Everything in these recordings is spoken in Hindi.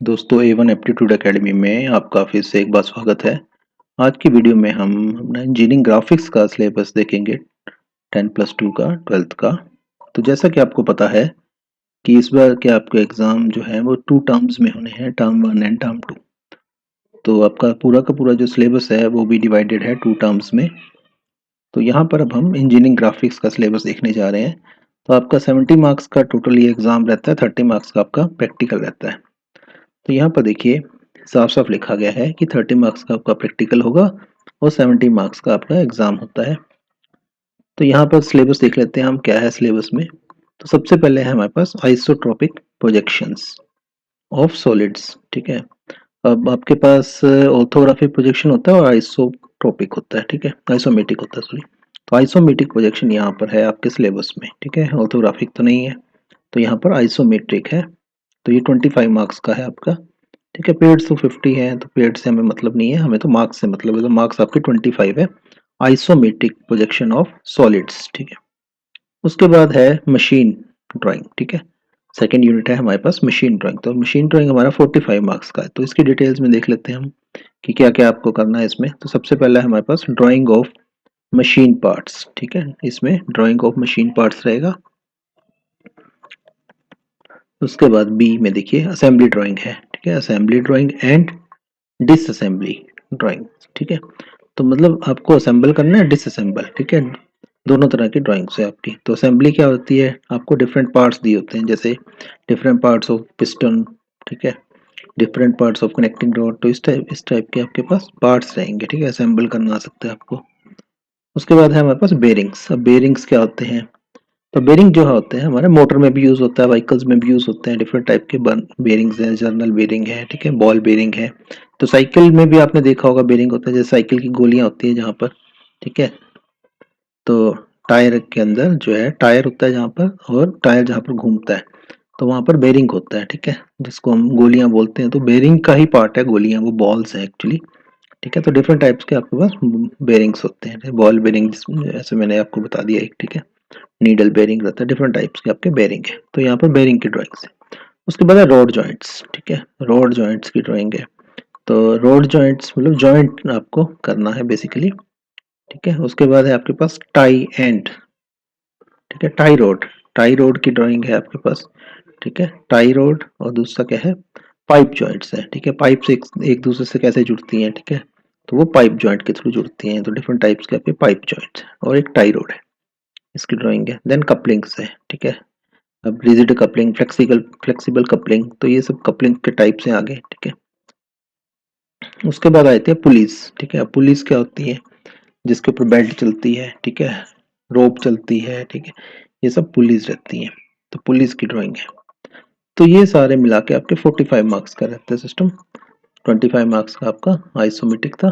दोस्तों A1 एप्टीट्यूड एकेडमी में आपका फिर से एक बार स्वागत है। आज की वीडियो में हम अपना इंजीनियरिंग ग्राफिक्स का सिलेबस देखेंगे 10+2 का 12th का। तो जैसा कि आपको पता है कि इस बार के आपके एग्ज़ाम जो है वो 2 टर्म्स में होने हैं, टर्म 1 एंड टर्म 2। तो आपका पूरा का पूरा जो सिलेबस है वो भी डिवाइडेड है 2 टर्म्स में। तो यहाँ पर अब हम इंजीनियरिंग ग्राफिक्स का सिलेबस देखने जा रहे हैं। तो आपका 70 मार्क्स का टोटल ये एग्ज़ाम रहता है, 30 मार्क्स का आपका प्रैक्टिकल रहता है। तो यहाँ पर देखिए साफ-साफ लिखा गया है कि 30 मार्क्स का आपका प्रैक्टिकल होगा और 70 मार्क्स का आपका एग्ज़ाम होता है। तो यहाँ पर सिलेबस देख लेते हैं हम क्या है सिलेबस में। तो सबसे पहले है हमारे पास आइसोट्रोपिक प्रोजेक्शंस ऑफ सॉलिड्स, ठीक है। अब आपके पास ऑर्थोग्राफिक प्रोजेक्शन होता है और आइसोट्रोपिक होता है, ठीक है, आइसोमेट्रिक होता है सॉरी। तो आइसोमेट्रिक प्रोजेक्शन यहाँ पर है आपके सिलेबस में, ठीक है, ऑर्थोग्राफिक तो नहीं है। तो यहाँ पर आइसोमेट्रिक है। तो ये 25 मार्क्स का है आपका, ठीक है। पेड्स तो 50 है, तो पेड से हमें मतलब नहीं है, हमें तो मार्क्स से मतलब है। तो मार्क्स आपके 25 है आइसोमेट्रिक प्रोजेक्शन ऑफ सॉलिड्स, ठीक है। उसके बाद है मशीन ड्राइंग, ठीक है। सेकेंड यूनिट है हमारे पास मशीन ड्राइंग। तो मशीन ड्राइंग हमारा 45 मार्क्स का है। तो इसकी डिटेल्स में देख लेते हैं हम कि क्या क्या आपको करना है इसमें। तो सबसे पहला है हमारे पास ड्राइंग ऑफ मशीन पार्ट्स, ठीक है। इसमें ड्राइंग ऑफ मशीन पार्ट्स रहेगा। उसके बाद बी में देखिए असेंबली ड्राइंग है, ठीक है, assembly drawing and disassembly drawing, ठीक है। तो मतलब आपको असेंबल करना है, डिसअसेंबल, ठीक है, दोनों तरह की ड्राइंग्स है आपकी। तो असेंबली क्या होती है, आपको डिफरेंट पार्ट्स दिए होते हैं, जैसे डिफरेंट पार्ट्स ऑफ पिस्टन, ठीक है, different parts of connecting rod. तो इस टाइप के आपके पास पार्ट्स रहेंगे, ठीक है, असेंबल करना आ सकता है आपको। उसके बाद है हमारे पास बेरिंग्स। अब बेरिंग्स क्या होते हैं, तो बेरिंग जो होते हैं हमारे मोटर में भी यूज होता है, व्हीकल्स में भी यूज होते हैं। डिफरेंट टाइप के बेरिंग्स हैं, जर्नल बेरिंग है, ठीक है, बॉल बेरिंग है। तो साइकिल में भी आपने देखा होगा बेरिंग होता है, जैसे साइकिल की गोलियां होती है जहाँ पर, ठीक है। तो टायर के अंदर जो है टायर होता है जहाँ पर, और टायर जहाँ पर घूमता है तो वहाँ पर बेरिंग होता है, ठीक है, जिसको हम गोलियां बोलते हैं। तो बेरिंग का ही पार्ट है गोलियां, वो बॉल्स है एक्चुअली, ठीक है। तो डिफरेंट टाइप्स के आपके पास बेरिंग्स होते हैं, बॉल बेरिंग जैसे मैंने आपको बता दिया एक, ठीक है, नीडल बेरिंग रहता है, डिफरेंट टाइप्स के आपके बेरिंग है। तो यहाँ पर बेरिंग की ड्राइंग्स है। उसके बाद है रोड जॉइंट्स, ठीक है, रोड जॉइंट्स की ड्राइंग है। तो रोड जॉइंट्स मतलब जॉइंट आपको करना है बेसिकली, ठीक है। उसके बाद है आपके पास टाई एंड, ठीक है, टाई रोड की ड्राइंग है आपके पास, ठीक है, टाई रोड। और दूसरा क्या है, पाइप जॉइंट्स है, ठीक है, पाइप से एक दूसरे से कैसे जुड़ती हैं, ठीक है, तो वो पाइप जॉइंट के थ्रू जुड़ती हैं। तो डिफरेंट टाइप्स के आपके पाइप जॉइंट्स और एक टाई रोड है, इसकी ड्राइंग है। देन कपलिंग्स है, ठीक है। अब रिजिड कपलिंग, फ्लेक्सिबल कपलिंग, तो ये सब कपलिंग के टाइप से आगे, ठीक है। उसके बाद आते हैं पुलिस, ठीक है। पुलिस क्या होती है, जिसके ऊपर बेल्ट चलती है, ठीक है, रोप चलती है, ठीक है, ये सब पुलिस रहती है। तो पुलिस की ड्राइंग है। तो ये सारे मिला के आपके 45 मार्क्स का रहता है सिस्टम। 25 मार्क्स का आपका आइसोमेट्रिक था।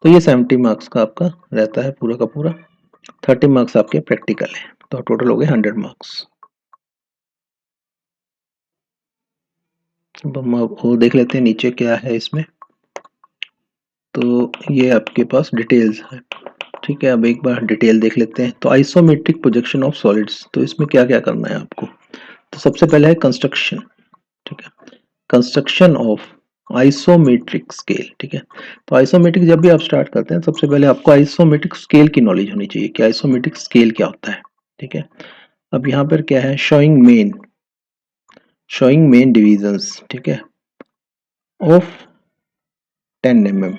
तो ये 70 मार्क्स का आपका रहता है पूरा का पूरा। 30 मार्क्स आपके प्रैक्टिकल है, तो टोटल हो गए 100 मार्क्स। अब हम और देख लेते हैं नीचे क्या है इसमें। तो ये आपके पास डिटेल्स है, ठीक है। अब एक बार डिटेल देख लेते हैं। तो आइसोमेट्रिक प्रोजेक्शन ऑफ सॉलिड्स, तो इसमें क्या क्या करना है आपको। तो सबसे पहले है कंस्ट्रक्शन, ठीक है, कंस्ट्रक्शन ऑफ आइसोमेट्रिक स्केल, ठीक है। तो आइसोमेट्रिक जब भी आप स्टार्ट करते हैं सबसे पहले आपको आइसोमेट्रिक स्केल की नॉलेज होनी चाहिए कि आइसोमेट्रिक स्केल क्या होता है, ठीक है। अब यहाँ पर क्या है, शोइंग मेन डिविजन्स, ठीक है, ऑफ 10 mm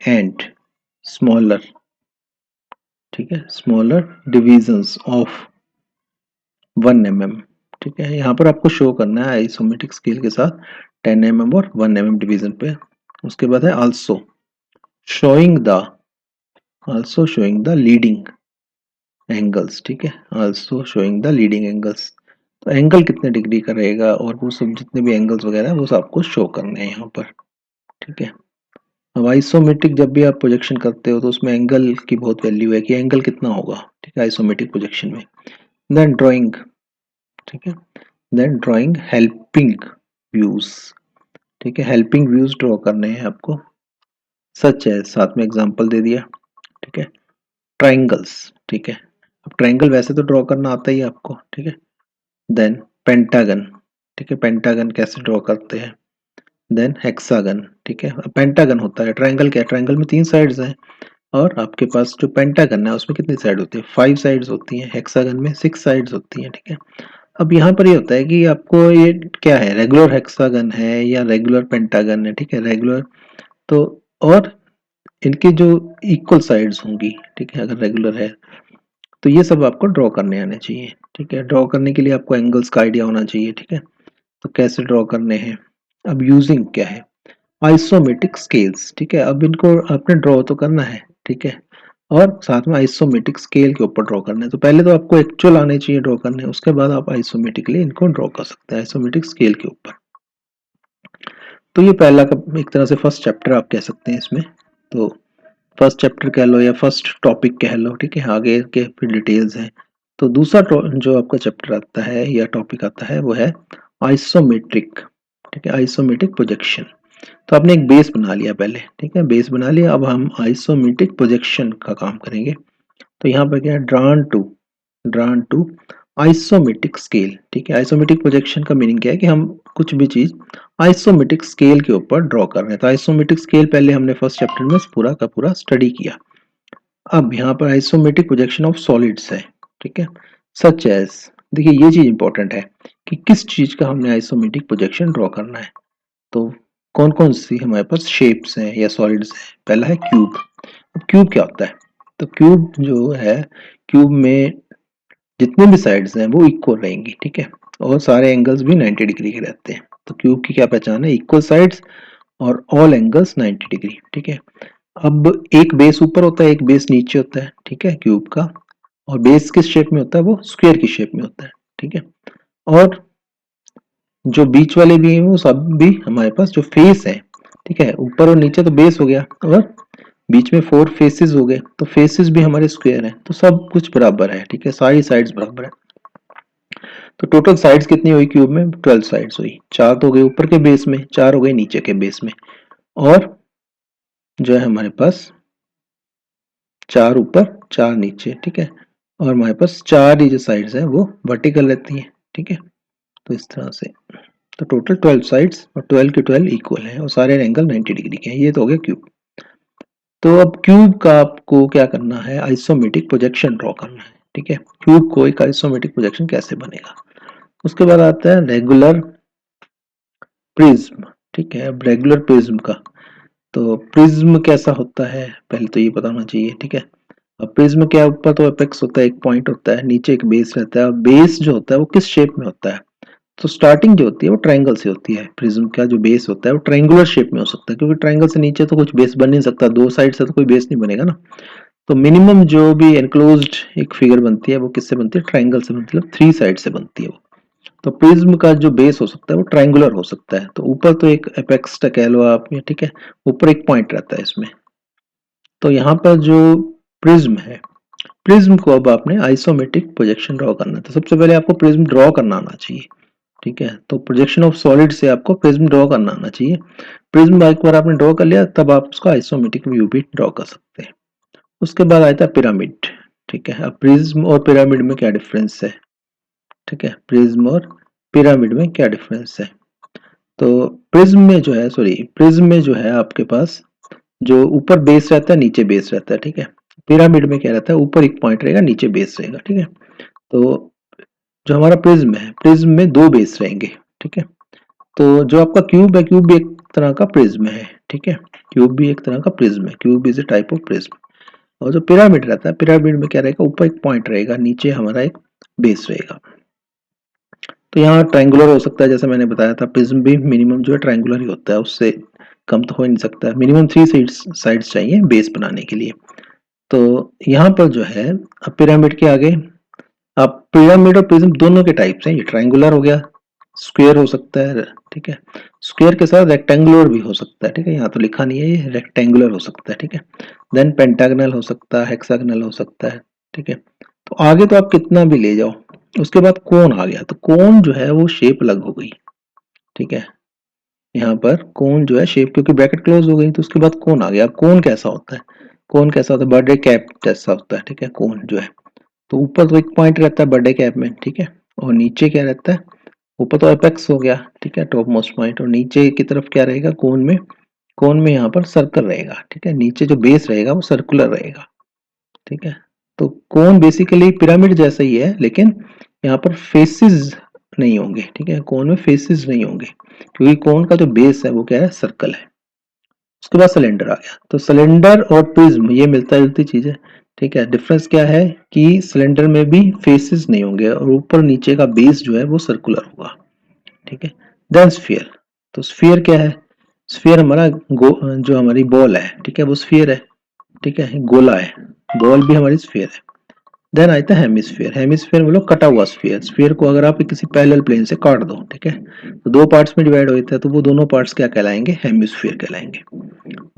एंड स्मॉलर, ठीक है, स्मॉलर डिविजन्स ऑफ 1 mm, ठीक है। यहाँ पर आपको शो करना है आइसोमेट्रिक स्केल के साथ 10 mm और 1 mm डिवीजन पे। उसके बाद है showing the also showing the leading angles, ठीक है, also showing the leading angles. तो एंगल कितने डिग्री का रहेगा और वो सब जितने भी एंगल्स वगैरह है वो सब आपको शो करने हैं यहाँ पर, ठीक है। अब आइसोमेट्रिक जब भी आप प्रोजेक्शन करते हो तो उसमें एंगल की बहुत वैल्यू है कि एंगल कितना होगा, ठीक है, आइसोमेट्रिक प्रोजेक्शन में। देन ड्राइंग, ठीक है, देन ड्राइंग हेल्पिंग व्यूज, ठीक है, हेल्पिंग व्यूज ड्रॉ करने हैं आपको। सच है, साथ में एग्जांपल दे दिया, ठीक है, ट्राइंगल्स, ठीक है। अब ट्राइंगल वैसे तो ड्रॉ करना आता ही है आपको, ठीक है। देन पेंटागन, ठीक है, पेंटागन कैसे ड्रॉ करते हैं, देन हेक्सागन, ठीक है। पेंटागन होता है, ट्रायंगल क्या है, ट्रायंगल में 3 साइड्स हैं और आपके पास जो पेंटागन है उसमें कितनी साइड होती है, 5 साइड्स होती हैं, हेक्सागन में 6 साइड्स होती हैं, ठीक है। अब यहाँ पर ये होता है कि आपको ये क्या है, रेगुलर हेक्सागन है या रेगुलर पेंटागन है, ठीक है, रेगुलर तो, और इनकी जो इक्वल साइड्स होंगी, ठीक है, अगर रेगुलर है तो ये सब आपको ड्रॉ करने आने चाहिए, ठीक है। ड्रॉ करने के लिए आपको एंगल्स का आइडिया होना चाहिए, ठीक है। तो कैसे ड्रॉ करने हैं, अब यूजिंग क्या है, आइसोमेट्रिक स्केल्स, ठीक है। अब इनको आपने ड्रॉ तो करना है, ठीक है, और साथ में आइसोमेट्रिक स्केल के ऊपर ड्रॉ करना है। तो पहले तो आपको एक्चुअल आने चाहिए ड्रॉ करने, उसके बाद आप आइसोमेट्रिकली इनको ड्रॉ कर सकते हैं आइसोमेट्रिक स्केल के ऊपर। तो ये पहला का एक तरह से फर्स्ट चैप्टर आप कह सकते हैं इसमें। तो फर्स्ट चैप्टर कह लो या फर्स्ट टॉपिक कह लो, ठीक है, आगे के फिर डिटेल्स हैं। तो दूसरा जो आपका चैप्टर आता है या टॉपिक आता है वो है आइसोमेट्रिक, ठीक है, आइसोमेट्रिक प्रोजेक्शन। तो आपने एक बेस बना लिया पहले, ठीक है, बेस बना लिया, अब हम आइसोमेट्रिक प्रोजेक्शन का काम करेंगे। तो यहाँ पर क्या है, ड्रॉन टू आइसोमेट्रिक स्केल, ठीक है। आइसोमेट्रिक प्रोजेक्शन का मीनिंग क्या है कि हम कुछ भी चीज आइसोमेट्रिक स्केल के ऊपर ड्रॉ कर रहे हैं। तो आइसोमेट्रिक स्केल पहले हमने फर्स्ट चैप्टर में पूरा का पूरा स्टडी किया। अब यहाँ पर आइसोमेट्रिक प्रोजेक्शन ऑफ सॉलिड्स है, ठीक है, सच एज, देखिए ये चीज इंपॉर्टेंट है कि किस चीज का हमने आइसोमेट्रिक प्रोजेक्शन ड्रॉ करना है। तो कौन कौन सी हमारे पास शेप्स हैं या सॉलिड्स हैं, पहला है क्यूब। अब क्यूब क्या होता है, तो क्यूब जो है, क्यूब में जितने भी साइड्स हैं वो इक्वल रहेंगी, ठीक है, और सारे एंगल्स भी 90 डिग्री के रहते हैं। तो क्यूब की क्या पहचान है, इक्वल साइड्स और ऑल एंगल्स 90 डिग्री, ठीक है। अब एक बेस ऊपर होता है, एक बेस नीचे होता है, ठीक है, क्यूब का, और बेस किस शेप में होता है, वो स्क्वायर की शेप में होता है, ठीक है। और जो बीच वाले भी हैं वो सब भी हमारे पास जो फेस है, ठीक है, ऊपर और नीचे तो बेस हो गया और बीच में 4 फेसेस हो गए, तो फेसेस भी हमारे स्क्वायर हैं, तो सब कुछ बराबर है, ठीक है, सारी साइड्स बराबर है। तो टोटल साइड्स कितनी हुई क्यूब में, 12 साइड्स हुई, 4 तो हो गए ऊपर के बेस में, 4 हो गए नीचे के बेस में, और जो है हमारे पास 4 ऊपर 4 नीचे, ठीक है, और हमारे पास 4 ही जो साइड्स हैं वो वर्टिकल रहती हैं, ठीक है। तो इस तरह से, तो टोटल 12 साइड्स और 12 के 12 इक्वल हैं और सारे एंगल 90 डिग्री के हैं। ये तो हो गया क्यूब। तो अब क्यूब का आपको क्या करना है, आइसोमेट्रिक प्रोजेक्शन ड्रॉ करना है, ठीक है। क्यूब को एक आइसोमेट्रिक प्रोजेक्शन कैसे बनेगा, उसके बाद आता है रेगुलर प्रिज्म, ठीक है। अब रेगुलर प्रिज्म का, तो प्रिज्म कैसा होता है पहले तो ये पता होना चाहिए, ठीक है। अब प्रिज्म के ऊपर तो एपेक्स होता है, एक पॉइंट होता है, नीचे एक बेस रहता है, और बेस जो होता है वो किस शेप में होता है, तो स्टार्टिंग जो होती है वो ट्रायंगल से होती है। प्रिज्म का जो बेस होता है वो ट्रायंगुलर शेप में हो सकता है, क्योंकि ट्रायंगल से नीचे तो कुछ बेस बन नहीं सकता, दो साइड से तो कोई बेस नहीं बनेगा ना। तो मिनिमम जो भी एनक्लोज्ड एक फिगर बनती है वो किससे बनती है, ट्रायंगल से, मतलब 3 साइड से बनती है वो। तो प्रिज्म का जो बेस हो सकता है वो ट्रायंगुलर हो सकता है, तो ऊपर तो एक एपेक्स कह लो आप, ठीक है, ऊपर एक पॉइंट रहता है इसमें। तो यहाँ पर जो प्रिज्म है, प्रिज्म को अब आपने आइसोमेट्रिक प्रोजेक्शन ड्रॉ करना है। तो सबसे पहले आपको प्रिज्म ड्रॉ करना आना चाहिए, ठीक है। तो प्रोजेक्शन ऑफ सॉलिड से आपको प्रिज्म ड्रॉ करना आना चाहिए। प्रिज्म एक बार आपने ड्रॉ कर लिया तब आप उसका आइसोमेट्रिक व्यू भी ड्रॉ कर सकते हैं। उसके बाद आता है पिरामिड, ठीक है। अब प्रिज्म और पिरामिड में क्या डिफरेंस है, ठीक है, प्रिज्म और पिरामिड में क्या डिफरेंस है। तो प्रिज्म में जो है, सॉरी, प्रिज्म में जो है आपके पास जो ऊपर बेस रहता है नीचे बेस रहता है, ठीक है। पिरामिड में क्या रहता है, ऊपर एक पॉइंट रहेगा नीचे बेस रहेगा, ठीक है। तो जो हमारा प्रिज्म है, प्रिज्म में 2 बेस रहेंगे, ठीक है। तो जो आपका क्यूब है, क्यूब भी एक तरह का प्रिज्म है, ठीक है, क्यूब भी एक तरह का प्रिज्म है, cube is a type of prism. और जो पिरामिड रहता है, पिरामिड में क्या रहेगा, ऊपर एक पॉइंट रहेगा, नीचे हमारा एक बेस रहेगा। तो यहाँ ट्रायंगुलर हो सकता है, जैसे मैंने बताया था, प्रिज्म भी मिनिमम जो है ट्रायंगुलर ही होता है, उससे कम तो हो ही नहीं सकता, मिनिमम 3 साइड्स चाहिए बेस बनाने के लिए। तो यहाँ पर जो है, अब पिरामिड के आगे, अब पिरामिड और प्रिज्म दोनों के टाइप्स हैं, ये ट्रायंगुलर हो गया, स्क्वायर हो सकता है, ठीक है, स्क्वायर के साथ रेक्टेंगुलर भी हो सकता है, ठीक है, यहाँ तो लिखा नहीं है, ये रेक्टेंगुलर हो सकता है, ठीक है। देन पेंटागनल हो सकता है, हेक्सागनल हो सकता है, ठीक है। तो आगे तो आप कितना भी ले जाओ। उसके बाद कोन आ गया, तो कोन जो है वो शेप अलग हो गई, ठीक है। यहाँ पर कोन जो है शेप, क्योंकि ब्रैकेट क्लोज हो गई, तो उसके बाद कोन आ गया। अब कोन कैसा होता है, कोन कैसा होता है, बर्थडे कैप जैसा होता है, ठीक है, कोन जो है। तो ऊपर तो एक पॉइंट रहता है बर्थडे कैप में, ठीक है, और नीचे क्या रहता है, ऊपर तो एपेक्स हो गया, ठीक है, टॉप मोस्ट पॉइंट, और नीचे की तरफ क्या रहेगा, कोन में यहाँ पर सर्कल रहेगा, ठीक है, नीचे जो बेस रहेगा वो सर्कुलर रहेगा, ठीक है। तो कोन बेसिकली पिरामिड जैसा ही है, लेकिन यहाँ पर फेसेस नहीं होंगे, ठीक है, कोन में फेसेस नहीं होंगे, क्योंकि कोन का जो बेस है वो क्या है, सर्कल है। उसके बाद सिलेंडर आ गया, तो सिलेंडर और प्रिज्म ये मिलता जुलती चीज है, ठीक है। डिफरेंस क्या है कि सिलेंडर में भी फेसेस नहीं होंगे और ऊपर नीचे का बेस जो है वो सर्कुलर होगा, ठीक है। देन स्फीयर, तो स्फीयर क्या है, स्फीयर हमारा जो हमारी बॉल है, ठीक है, वो स्फीयर है, ठीक है, गोला है, बॉल भी हमारी स्फीयर है। देन आता है हेमिस्फीयर, हेमिस्फीयर मतलब कटा हुआ स्फीयर, स्फीयर को अगर आप किसी पैरेलल प्लेन से काट दो, ठीक है, तो दो पार्ट्स में डिवाइड होता है, तो वो दोनों पार्ट्स क्या कहलाएंगे, हेमिस्फीयर कहलाएंगे।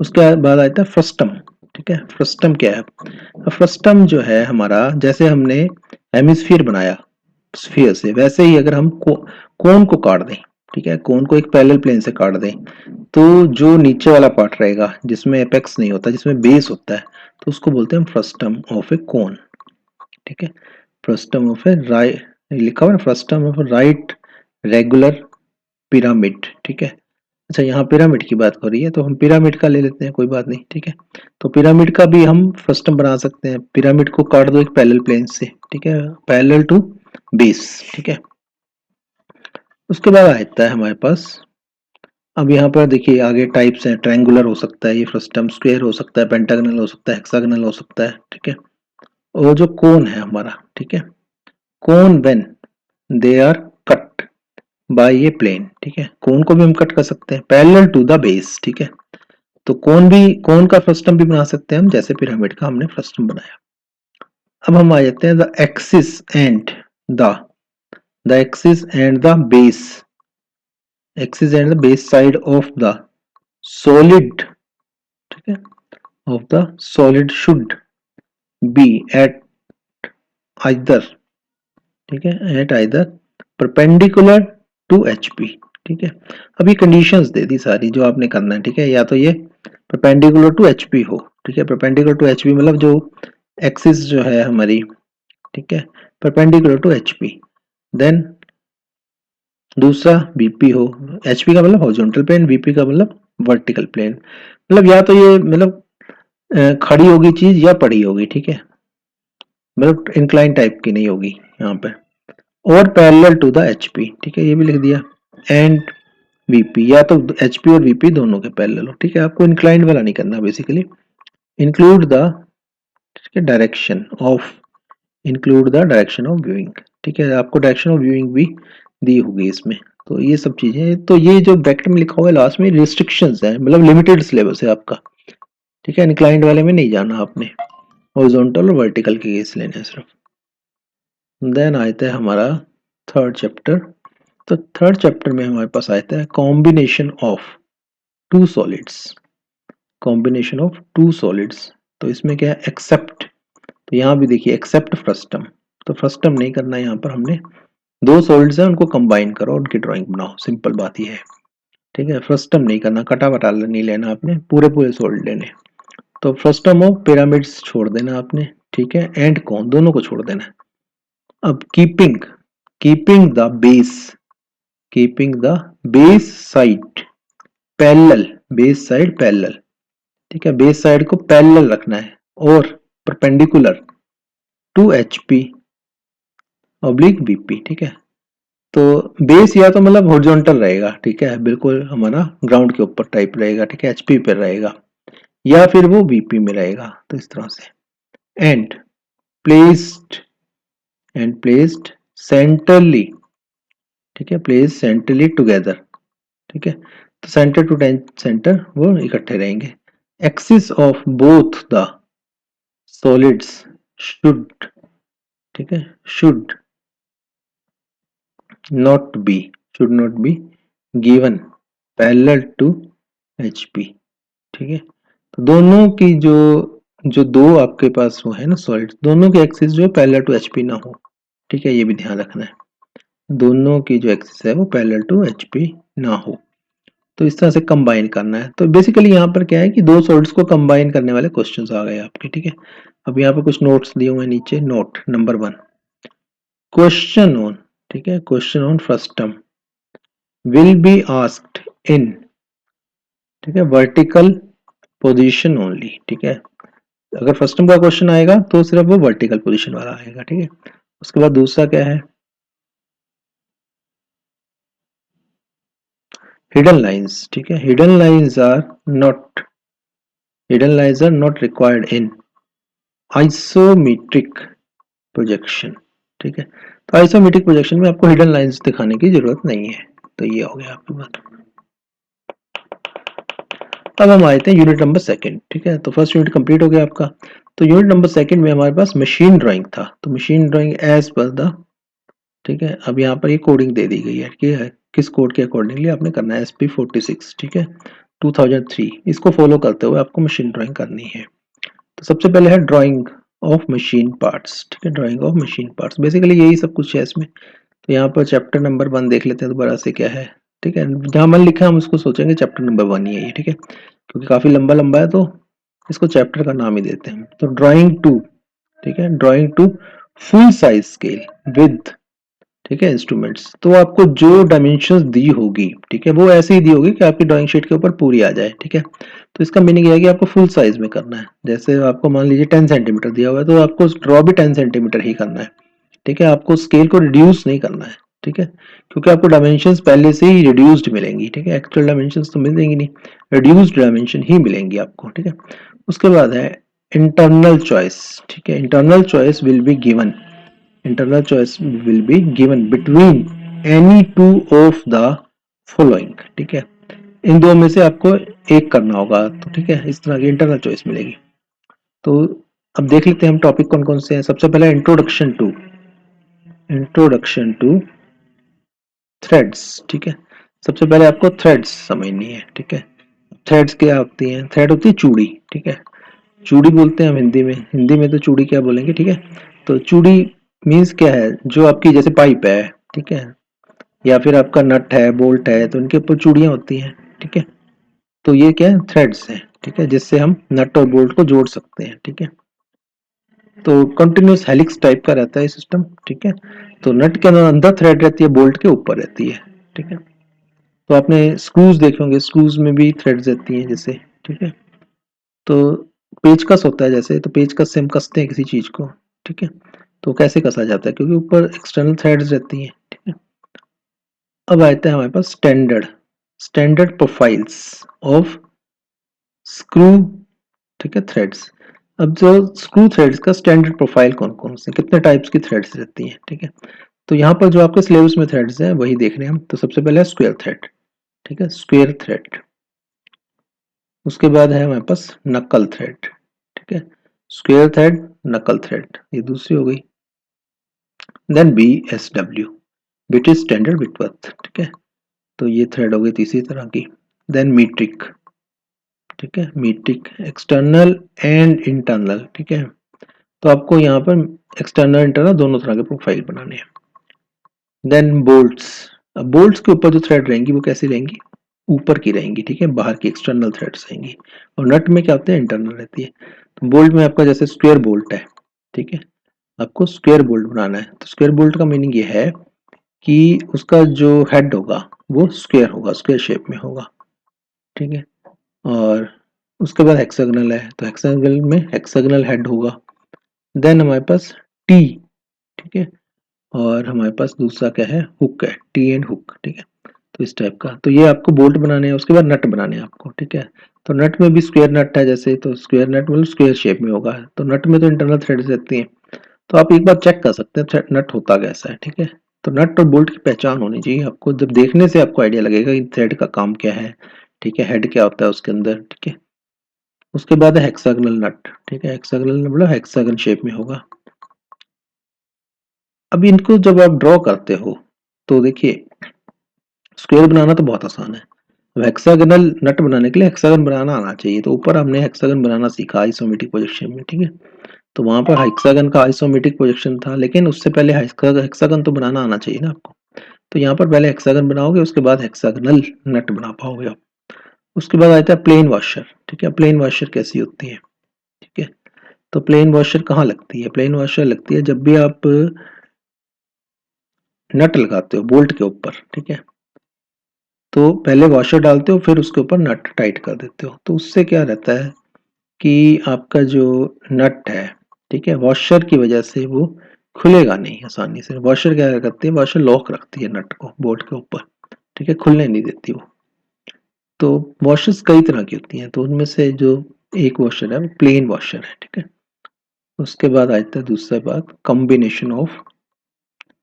उसके बाद आता है फ्रस्टम, ठीक है। फ्रस्टम क्या है, फ्रस्टम जो है हमारा, जैसे हमने हेमिस्फीयर बनाया स्फीयर से, वैसे ही अगर हम कोन को काट दें, ठीक है, कोन को एक पैरेलल प्लेन से काट दें, तो जो नीचे वाला पार्ट रहेगा जिसमें एपेक्स नहीं होता, जिसमें बेस होता है, तो उसको बोलते हैं फ्रस्टम ऑफ ए कोन, ठीक है। फ्रस्टम ऑफ ए राइट, लिखा हुआ है frustum of right regular pyramid, ठीक है। अच्छा, यहाँ पिरामिड की बात हो रही है, तो हम पिरामिड का ले लेते हैं, कोई बात नहीं, ठीक है। तो पिरामिड का भी हम फ्रस्टम बना सकते हैं, पिरामिड को काट दो एक पैरेलल प्लेन से, ठीक है, पैरेलल टू बेस, ठीक है। उसके बाद आता है हमारे पास, अब यहाँ पर देखिए आगे टाइप्स हैं, ट्रायंगुलर हो सकता है ये फ्रस्टम, स्क्वायर हो सकता है, पेंटागनल हो सकता है, हेक्सागनल हो सकता है, ठीक है। और जो कोन है हमारा, ठीक है, cone when they are cut by a plane, ठीक है, कोन को भी हम कट कर सकते हैं पैरेलल टू द बेस, ठीक है। तो कोन का फ्रस्टम भी बना सकते हैं हम, जैसे पिरामिड का हमने फ्रस्टम बनाया। अब हम आ जाते हैं the axis and the axis and the base, axis and the base side of the solid, ठीक है, of the solid should be at either, ठीक है, at either perpendicular to HP, ठीक है। अब ये कंडीशंस दे दी सारी जो आपने करना है, ठीक है, या तो ये परपेंडिकुलर टू एचपी हो, ठीक है, परपेंडिकुलर टू एचपी मतलब जो एक्सिस जो है हमारी, ठीक है, परपेंडिकुलर टू एचपी। देन दूसरा बीपी हो, एचपी का मतलब हॉरिजॉन्टल प्लेन, बीपी का मतलब वर्टिकल प्लेन, मतलब या तो ये मतलब खड़ी होगी चीज या पड़ी होगी, ठीक है, मतलब इंक्लाइन टाइप की नहीं होगी यहाँ पे, और पैरेलल टू द एचपी, ठीक है, ये भी लिख दिया। एंड वीपी, या तो एचपी और वीपी दोनों के पैरेलल हो, ठीक है, आपको इंक्लाइंड वाला नहीं करना बेसिकली। इंक्लूड द, ठीक है, direction of, include the direction of viewing, ठीक है, आपको डायरेक्शन ऑफ व्यूइंग भी दी होगी इसमें। तो ये सब चीजें, तो ये जो ब्रैकेट में लिखा हुआ है लास्ट में रिस्ट्रिक्शंस है, मतलब लिमिटेड सिलेबस है आपका, ठीक है, इंक्लाइंड वाले में नहीं जाना आपने, हॉरिजॉन्टल और वर्टिकल के केस लेने हैं सिर्फ। देन आता है हमारा थर्ड चैप्टर, तो थर्ड चैप्टर में हमारे पास आता है combination of two solids, combination of two solids. तो इसमें क्या है, एक्सेप्ट, तो यहाँ भी देखिए एक्सेप्ट फ्रस्टम, तो फ्रस्टम नहीं करना है यहाँ पर हमने, दो सॉलिड्स हैं उनको कंबाइन करो, उनकी ड्राइंग बनाओ, सिंपल बात ये है, ठीक है। फ्रस्टम नहीं करना, कटा वटा नहीं लेना आपने, पूरे पूरे सॉलिड लेने। तो फ्रस्टम ऑफ पिरामिड्स छोड़ देना आपने, ठीक है, एंड कौन दोनों को छोड़ देना। अब keeping, keeping the base, keeping the base side parallel, base side parallel, ठीक है, बेस साइड को पैरेलल रखना है, और perpendicular to HP oblique BP, ठीक है। तो बेस या तो मतलब हॉरिजॉन्टल रहेगा, ठीक है, बिल्कुल हमारा ग्राउंड के ऊपर टाइप रहेगा, ठीक है, एचपी पर रहेगा, या फिर वो बीपी में रहेगा, तो इस तरह से। एंड प्लेस्ड, एंड प्लेस्ड सेंटरली, ठीक है, प्लेस सेंटरली टुगेदर, ठीक है, तो सेंटर टू सेंटर वो इकट्ठे रहेंगे। Axis of both the solids should, ठीक है, not be should not be given parallel to HP, ठीक है। तो दोनों की जो जो दो आपके पास वो है ना सॉलिड्स, दोनों के एक्सिस जो पैरेलल टू एचपी ना हो, ठीक है, ये भी ध्यान रखना है, दोनों की जो एक्सिस है वो पैरेलल टू एचपी ना हो। तो इस तरह से कंबाइन करना है। तो बेसिकली यहाँ पर क्या है कि दो सॉलिड्स को कंबाइन करने वाले क्वेश्चंस आ गए आपके, ठीक है। अब यहाँ पे कुछ नोट्स दिए हुए हैं नीचे, नोट नंबर 1, क्वेश्चन ऑन, ठीक है, question on frustum, will be asked in, ठीक है, वर्टिकल पोजीशन ओनली, ठीक है। अगर फर्स्ट नंबर का क्वेश्चन आएगा तो सिर्फ वो वर्टिकल पोजीशन वाला आएगा, ठीक है। उसके बाद दूसरा क्या है, हिडन लाइंस, ठीक है। Hidden lines are not required in isometric projection, ठीक है। तो आइसोमेट्रिक प्रोजेक्शन में आपको हिडन लाइंस दिखाने की जरूरत नहीं है। तो ये हो गया आपकी बात। अब हम आए थे यूनिट नंबर सेकंड, ठीक है। तो फर्स्ट यूनिट कंप्लीट हो गया आपका। तो यूनिट नंबर सेकंड में हमारे पास मशीन ड्राइंग था। तो machine drawing as per the, ठीक है। अब यहाँ पर ये कोडिंग दे दी गई है कि किस कोड के अकॉर्डिंगली आपने करना है, SP46, ठीक है, 2003। इसको फॉलो करते हुए आपको मशीन ड्राइंग करनी है। तो सबसे पहले है ड्राइंग ऑफ मशीन पार्ट्स, ठीक है, drying of machine parts, basically यही सब कुछ है इसमें। तो यहाँ पर चैप्टर नंबर 1 देख लेते हैं दोबारा से क्या है, ठीक है। जहाँ मन लिखा है हम उसको सोचेंगे चैप्टर नंबर 1 ही है ये, ठीक है, क्योंकि काफी लंबा लंबा है तो इसको चैप्टर का नाम ही देते हैं। तो ड्राइंग टू, ठीक है, drawing to full size scale with, ठीक है, इंस्ट्रूमेंट्स। तो आपको जो डायमेंशंस दी होगी, ठीक है, वो ऐसे ही दी होगी कि आपकी ड्राइंग शीट के ऊपर पूरी आ जाए, ठीक है। तो इसका मीनिंग ये है कि आपको फुल साइज में करना है। जैसे आपको मान लीजिए 10 सेंटीमीटर दिया हुआ है तो आपको ड्रॉ भी 10 सेंटीमीटर ही करना है, ठीक है। आपको स्केल को रिड्यूस नहीं करना है, ठीक है, क्योंकि आपको डायमेंशंस पहले से ही रिड्यूस्ड मिलेंगी, ठीक है। एक्चुअल डायमेंशंस तो मिलेंगी नहीं, रिड्यूस्ड डायमेंशन ही मिलेंगी आपको, ठीक है। उसके बाद है इंटरनल चॉइस, ठीक है। Internal choice will be given between any two of the following, ठीक है। इन दो में से आपको एक करना होगा, तो ठीक है, इस तरह की इंटरनल चॉइस मिलेगी। तो अब देख लेते हैं हम टॉपिक कौन कौन से हैं। सबसे पहले इंट्रोडक्शन टू थ्रेड्स, ठीक है। सबसे पहले आपको थ्रेड्स समझनी है, ठीक है। थ्रेड्स क्या होती हैं? थ्रेड होती है चूड़ी, ठीक है। चूड़ी बोलते हैं हम हिंदी में, हिंदी में तो चूड़ी क्या बोलेंगे, ठीक है। तो चूड़ी मीन्स क्या है, जो आपकी जैसे पाइप है, ठीक है, या फिर आपका नट है, बोल्ट है, तो इनके ऊपर चूड़ियां होती हैं, ठीक है। तो ये क्या है, थ्रेड्स हैं, ठीक है, जिससे हम नट और बोल्ट को जोड़ सकते हैं, ठीक है। तो कंटिन्यूस हेलिक्स टाइप का रहता है सिस्टम, ठीक है। तो नट के अंदर थ्रेड रहती है, बोल्ट के ऊपर रहती है, ठीक है। तो आपने स्क्रूज देखे होंगे, स्क्रूज में भी थ्रेड्स रहती हैं जैसे, ठीक है। तो पेचकस होता है जैसे, तो पेचकस से हम कसते हैं किसी चीज को, ठीक है। तो कैसे कसा जाता है, क्योंकि ऊपर एक्सटर्नल थ्रेड्स रहती हैं, ठीक है। अब आते हैं हमारे पास स्टैंडर्ड प्रोफाइल्स ऑफ स्क्रू, ठीक है, थ्रेड्स। अब जो स्क्रू थ्रेड्स का स्टैंडर्ड प्रोफाइल कौन कौन से, कितने टाइप्स की थ्रेड्स रहती हैं, ठीक है। तो यहाँ पर जो आपके सिलेबस में थ्रेड्स हैं वही देख रहे हैं हम। तो सबसे पहले है स्क्वायर थ्रेड, ठीक है, स्क्वायर थ्रेड। उसके बाद है हमारे पास नकल थ्रेड, ठीक है, स्क्वायर थ्रेड, नकल थ्रेड, ये दूसरी हो गई। Then BSW, British standard Whitworth, ठीक है। तो ये थ्रेड हो गई तीसरी तरह की। देन मीट्रिक, ठीक है, मीट्रिक एक्सटर्नल एंड इंटरनल, ठीक है। तो आपको यहाँ पर एक्सटर्नल इंटरनल दोनों तरह के प्रोफाइल बनाने हैं। देन बोल्ट्स, अब बोल्ट्स के ऊपर जो थ्रेड रहेंगी वो कैसी रहेंगी, ऊपर की रहेंगी, ठीक है, बाहर की एक्सटर्नल थ्रेड्स रहेंगी। और नट में क्या होता है, इंटरनल रहती है। तो बोल्ट में आपका जैसे स्क्वायर बोल्ट है, ठीक है, आपको स्क्वायर बोल्ट बनाना है। तो स्क्वायर बोल्ट का मीनिंग ये है कि उसका जो हेड होगा वो स्क्वायर होगा, स्क्वायर शेप में होगा, ठीक है। और उसके बाद हेक्सागोनल है, तो हेक्सागोनल में हेक्सागोनल हेड होगा। देन हमारे पास टी, ठीक है, और हमारे पास दूसरा क्या है, हुक है, टी एंड हुक, ठीक है। तो इस टाइप का, तो ये आपको बोल्ट बनाने हैं। उसके बाद नट बनाने हैं आपको, ठीक है। तो नट में भी स्क्वायर नट है जैसे, तो स्क्वायर नट मतलब स्क्वायर शेप में होगा। तो नट में तो इंटरनल थ्रेड्स रहती हैं। तो आप एक बार चेक कर सकते हैं नट होता कैसा है, ठीक है। तो नट और बोल्ट की पहचान होनी चाहिए आपको, जब देखने से आपको आइडिया लगेगा कि थ्रेड का काम क्या है, ठीक है, हेड क्या होता है उसके अंदर, ठीक है। उसके बाद है हेक्सागोनल नट, ठीक है, हेक्सागोनल मतलब हेक्सागन शेप में होगा। अब इनको जब आप ड्रॉ करते हो तो देखिए, स्क्वायर बनाना तो बहुत आसान है। अब हेक्सागोनल नट बनाने के लिए हेक्सागन बनाना आना चाहिए। तो ऊपर हमने हेक्सागन बनाना सीखा आइसोमेट्रिक प्रोजेक्शन में, ठीक है। तो वहां पर हेक्सागन का आइसोमेट्रिक प्रोजेक्शन था, लेकिन उससे पहले हेक्सागन तो बनाना आना चाहिए ना आपको। तो यहाँ पर पहले हेक्सागन बनाओगे, उसके बाद हेक्सागोनल नट बना पाओगे आप। उसके बाद आता है प्लेन वॉशर, ठीक है। प्लेन वॉशर कैसी होती है, ठीक है। तो प्लेन वॉशर कहाँ लगती है, प्लेन वॉशर लगती है जब भी आप नट लगाते हो बोल्ट के ऊपर, ठीक है। तो पहले वॉशर डालते हो फिर उसके ऊपर नट टाइट कर देते हो, तो उससे क्या रहता है कि आपका जो नट है, ठीक है, वॉशर की वजह से वो खुलेगा नहीं आसानी से। वॉशर क्या करती है, वॉशर लॉक रखती है नट को बोल्ट के ऊपर, ठीक है, खुलने नहीं देती वो। तो वॉशर्स कई तरह की होती हैं, तो उनमें से जो एक वॉशर है वो प्लेन वॉशर है, ठीक है। उसके बाद आता है दूसरा बात, combination of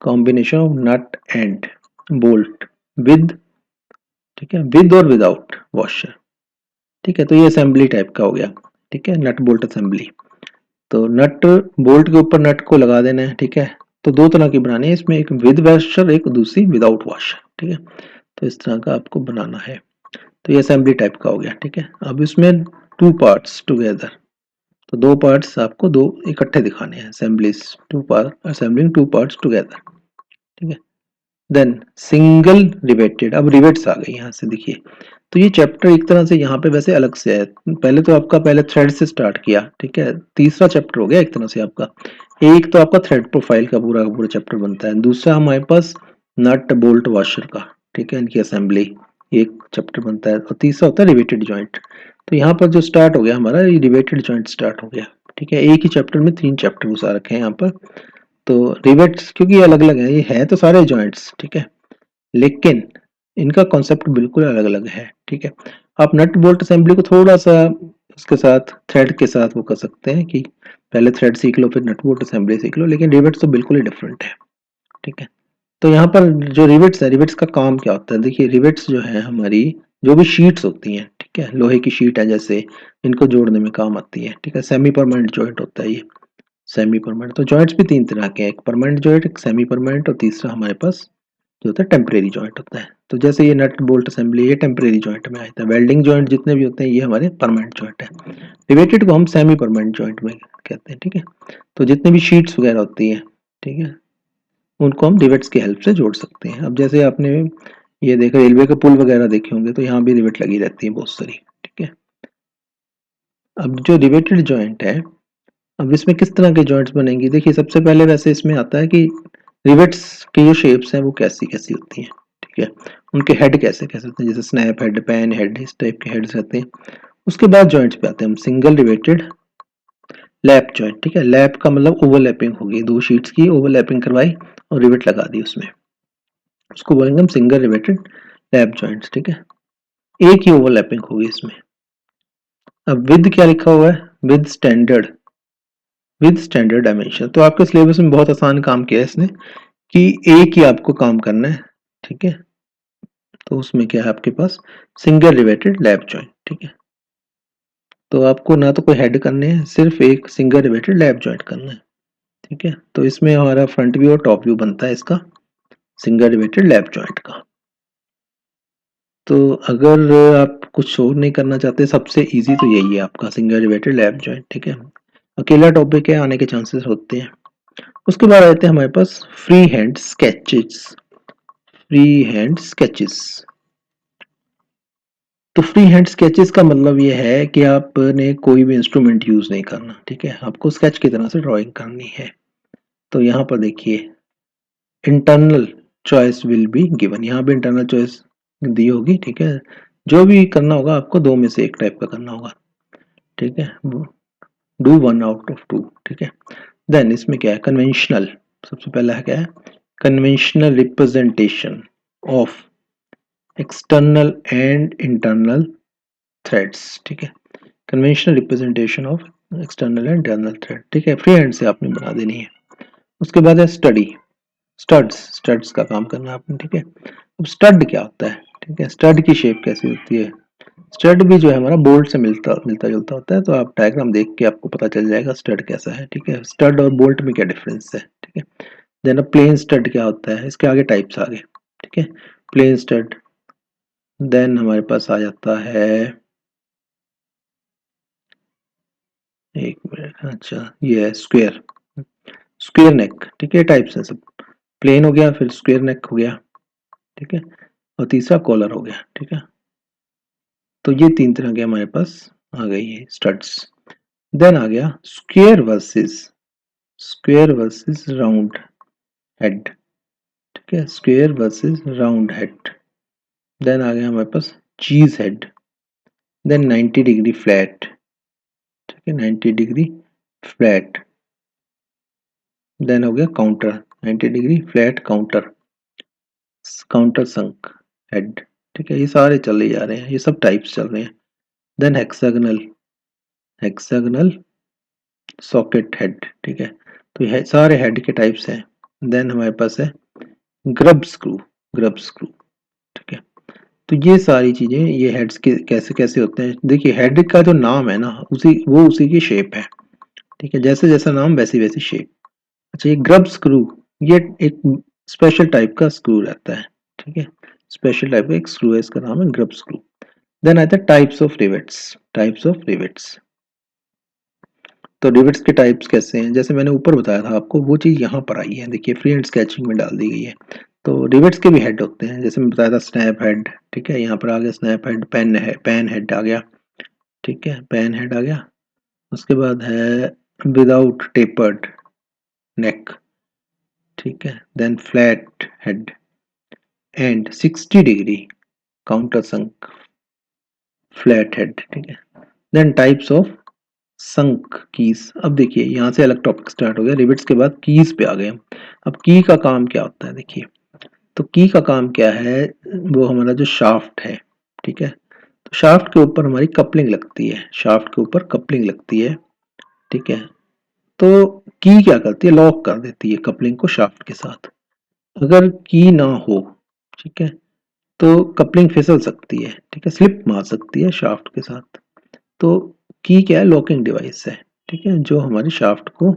nut and bolt with, ठीक है, विद और विदाउट वॉशर, ठीक है। तो ये असेंबली टाइप का हो गया, ठीक है, नट बोल्ट असेंबली। तो नट बोल्ट के ऊपर नट को लगा देना है, ठीक है। तो दो तरह की बनानी है इसमें, एक विद वॉशर, एक दूसरी विदाउट वॉशर, ठीक है। तो इस तरह का आपको बनाना है। तो ये असेंबली टाइप का हो गया, ठीक है। अब इसमें टू पार्ट्स टुगेदर, तो दो पार्ट्स आपको दो इकट्ठे दिखाने हैं, assemblies two part, assembling two parts together, ठीक है। देन सिंगल रिवेटेड, अब रिवेट्स आ गई यहाँ से देखिए। तो ये चैप्टर एक तरह से यहाँ पे वैसे अलग से है, पहले तो आपका पहले थ्रेड से स्टार्ट किया, ठीक है, तीसरा चैप्टर हो गया एक तरह से आपका। एक तो आपका थ्रेड प्रोफाइल का पूरा चैप्टर बनता है, दूसरा हमारे पास नट बोल्ट वॉशर का, ठीक है, इनकी असेंबली एक चैप्टर बनता है, और तीसरा होता है रिवेटेड जॉइंट। तो यहाँ पर जो स्टार्ट हो गया हमारा, ये रिवेटेड जॉइंट स्टार्ट हो गया, ठीक है। एक ही चैप्टर में 3 चैप्टर घुसा रखे हैं यहाँ पर। तो रिवेट्स क्योंकि ये अलग अलग है, ये है तो सारे जॉइंट्स, ठीक है, लेकिन इनका कॉन्सेप्ट बिल्कुल अलग अलग है, ठीक है। आप नट बोल्ट असेंबली को थोड़ा सा उसके साथ थ्रेड के साथ वो कर सकते हैं कि पहले थ्रेड सीख लो फिर नट बोल्ट असेंबली सीख लो, लेकिन रिवेट्स तो बिल्कुल ही डिफरेंट है, ठीक है। तो यहाँ पर जो रिवेट्स है, रिवेट्स का काम क्या होता है, देखिए रिवेट्स जो है हमारी जो भी शीट्स होती हैं, ठीक है, लोहे की शीट है जैसे, इनको जोड़ने में काम आती है, ठीक है। सेमी परमानेंट जॉइंट होता है ये, सेमी परमानेंट। तो जॉइंट्स भी 3 तरह के हैं, एक परमानेंट जॉइंट, एक सेमी परमानेंट, और तीसरा हमारे पास जो होता है टेम्परेरी जॉइंट होता है। तो जैसे ये नट बोल्ट असेंबली ये टेम्परेरी जॉइंट में आता है, वेल्डिंग जॉइंट जितने भी होते हैं ये हमारे परमानेंट जॉइंट है। रिवेटेड को हम सेमी परमानेंट जॉइंट में कहते हैं, ठीक है। तो जितने भी शीट्स वगैरह होती है, ठीक है, उनको हम रिवेट्स की हेल्प से जोड़ सकते हैं। अब जैसे आपने ये देखा रेलवे के पुल वगैरह देखे होंगे, तो यहाँ भी रिवेट लगी रहती है बहुत सारी, ठीक है। अब जो रिवेटेड जॉइंट है, अब इसमें किस तरह के जॉइंट्स बनेंगी, देखिए सबसे पहले वैसे इसमें आता है कि रिवेट्स की जो शेप्स हैं वो कैसी कैसी होती हैं, ठीक है, उनके हेड कैसे कैसे होते हैं, जैसे स्नैप हेड, पैन हेड, इस टाइप के हेड्स रहते हैं। उसके बाद जॉइंट्स पे आते हैं हम, सिंगल रिवेटेड लैप जॉइंट, ठीक है। लैप का मतलब ओवरलैपिंग होगी, दो शीट्स की ओवरलैपिंग करवाई और रिवेट लगा दी उसमें, उसको बोलेंगे हम सिंगल रिवेटेड लैप जॉइंट्स, ठीक है। एक ही ओवरलैपिंग होगी इसमें। अब विद क्या लिखा हुआ है, विद स्टैंडर्ड डायमेंशन। तो आपके सिलेबस में बहुत आसान काम किया है इसने कि एक ही आपको काम करना है, ठीक है। तो उसमें क्या है आपके पास सिंगल रिवेटेड लैप जॉइंट, ठीक है। तो आपको ना तो कोई हेड करने हैं, सिर्फ एक सिंगल रिवेटेड लैप जॉइंट करना है, ठीक है। तो इसमें हमारा फ्रंट व्यू और टॉप व्यू बनता है इसका सिंगल रिवेटेड लैप जॉइंट का। तो अगर आप कुछ और नहीं करना चाहते, सबसे इजी तो यही है आपका सिंगल रिवेटेड लैप जॉइंट, ठीक है। अकेला टॉपिक है, आने के चांसेस होते हैं। उसके बाद आते हैं हमारे पास free hand sketches, free hand sketches. तो फ्री हैंड स्केचेस का मतलब ये है कि आपने कोई भी इंस्ट्रूमेंट यूज नहीं करना, ठीक है, आपको स्केच की तरह से ड्राइंग करनी है। तो यहाँ पर देखिए internal choice will be given, यहाँ भी इंटरनल चॉइस दी होगी, ठीक है। जो भी करना होगा आपको दो में से एक टाइप का करना होगा, ठीक है, do one out of two, ठीक है। देन इसमें क्या है, कन्वेंशनल, सबसे पहला है क्या है, conventional representation of external and internal threads, ठीक है। Conventional representation of external and internal thread, ठीक है, फ्री हैंड से आपने बना देनी है। उसके बाद है स्टडी, स्टड्स, स्टड्स का काम करना है आपने, ठीक है। अब स्टड क्या होता है, ठीक है, स्टड की शेप कैसी होती है, स्टड भी जो है हमारा बोल्ट से मिलता मिलता जुलता होता है। तो आप डायग्राम देख के आपको पता चल जाएगा स्टड कैसा है, ठीक है, स्टड और बोल्ट में क्या डिफरेंस है, ठीक है। देन अब प्लेन स्टड क्या होता है, इसके आगे टाइप्स आ गए, ठीक है, प्लेन स्टड। देन हमारे पास आ जाता है, एक मिनट, अच्छा ये है स्क्वायर, स्क्वायर नेक, ठीक है, टाइप्स है सब। प्लेन हो गया, फिर स्क्वायर नेक हो गया, ठीक है, और तीसरा कॉलर हो गया, ठीक है। तो ये 3 तरह के हमारे पास आ गई है स्टड्स। देन आ गया स्क्वायर वर्सेस राउंड हेड, ठीक है, square versus round head. Then आ गया हमारे पास चीज हेड, देन 90 डिग्री फ्लैट, ठीक है 90 डिग्री फ्लैट, देन हो गया counter 90 degree flat counter, countersunk head, ठीक है ये सारे चले जा रहे हैं, ये सब टाइप्स चल रहे हैं। Then hexagonal, hexagonal socket head, ठीक है तो ये सारे हेड के टाइप्स हैं। देन हमारे पास है ग्रब स्क्रू, ग्रब स्क्रू, ठीक है तो ये सारी चीजें, ये हेड्स के कैसे कैसे होते हैं, देखिए हेड का जो नाम है ना उसी की शेप है, ठीक है जैसे जैसा नाम वैसी वैसी शेप। अच्छा ये ग्रब स्क्रू, ये एक स्पेशल टाइप का स्क्रू रहता है, ठीक है स्पेशल टाइप का एक स्क्रू है, इसका नाम है ग्रब स्क्रू। देन आता है types of rivets, types of rivets. तो रिवेट्स के टाइप्स कैसे हैं, जैसे मैंने ऊपर बताया था आपको वो चीज़ यहाँ पर आई है, देखिए फ्री हैंड स्केचिंग में डाल दी गई है। तो रिवेट्स के भी हेड होते हैं, जैसे मैं बताया था स्नैप हेड, ठीक है यहाँ पर आ गया स्नैप हेड, पेन हेड आ गया, ठीक है पेन हेड आ गया। उसके बाद है विदाउट टेपर्ड नेक, ठीक है then flat head and 60 degree countersunk flat head, ठीक है। Then types of sunk keys, अब देखिए यहाँ से अलग टॉपिक स्टार्ट हो गया, रिविट्स के बाद कीज पे आ गए हम। अब की का काम क्या होता है, देखिए तो की का काम क्या है, वो हमारा जो शाफ्ट है, ठीक है तो शाफ्ट के ऊपर हमारी कपलिंग लगती है, शाफ्ट के ऊपर कपलिंग लगती है, ठीक है तो की क्या करती है, लॉक कर देती है कपलिंग को शाफ्ट के साथ। अगर की ना हो, ठीक है तो कपलिंग फिसल सकती है, ठीक है स्लिप मार सकती है शाफ्ट के साथ। तो की क्या है, लॉकिंग डिवाइस है, ठीक है जो हमारी शाफ्ट को